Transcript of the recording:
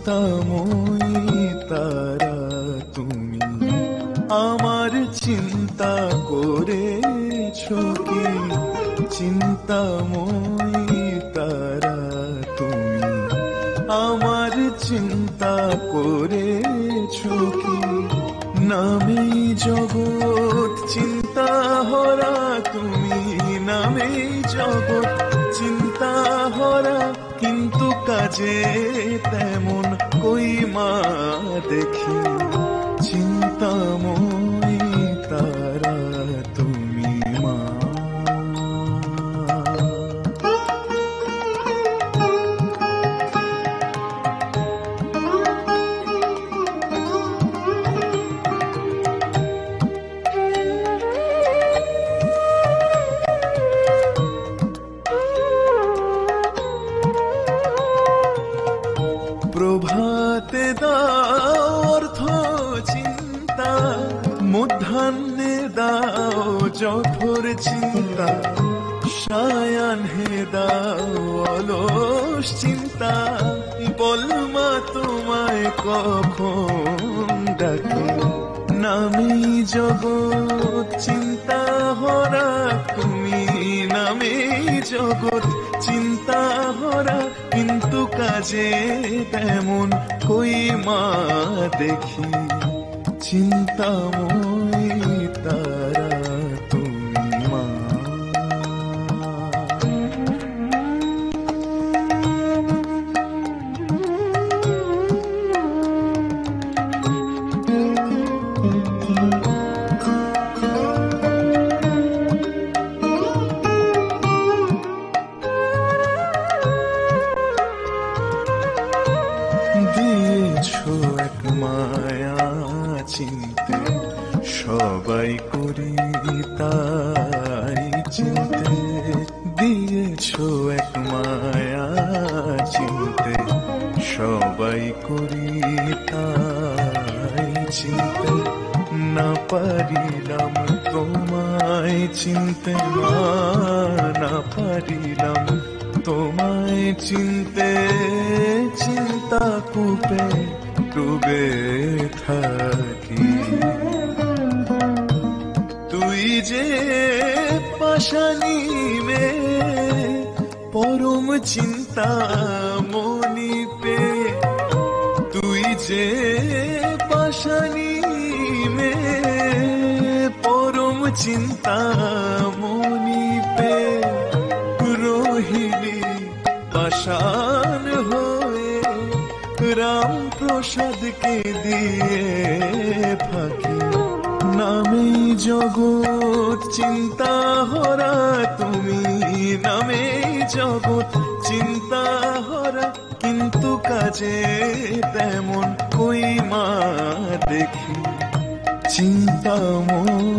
চিন্তাময়ী তারা তুমি আমার চিন্তা করেছো কি? চিন্তাময়ী তারা তুমি আমার চিন্তা করেছো কি? নামেই জগৎ চিন্তা হরা তুমি, নামেই জগৎ চিন্তা হরা, কিন্তু কাজে তেমন কই মা দেখি। চিন্তাময়ী তারা তুমি মা। প্রভাতে দাও অর্থ চিন্তা, মধ্যাহ্নে দাও জঠর চিন্তা, সায়াহ্নে দাও অলস চিন্তা। বল মা তোমায় কখন ডাকি? নামেই জগৎ চিন্তা হরা তুমি, নামেই জগৎ চিন্তা হরা, কিন্তু কাজে তেমন কই মা দেখি। চিন্তাময়ী তারা তুমি মা। দিয়েছো এক মায়া চিনতে, সবাই করি তাই চিনতে। দিয়েছো এক মায়া চিনতে, সবাই করি তাই চিনতে। না পারিলাম তোমায় চিনতে মা, না পারিলাম তোমায় চিনতে। চিন্তা কূপে ডুবে থাকি, তুই যে পাশানি মে পরম চিন্তা মনি পে। তুই যে পাশানি মে পরম চিন্তা মনি পে। রহিলি পাষাণ হয়ে রাম প্রসাদকে দিয়ে ফাঁকি। নামেই জগৎ চিন্তা হরা তুমি, নামেই জগৎ চিন্তা হরা, কিন্তু কাজে তেমন কই মা দেখি। চিন্তাময়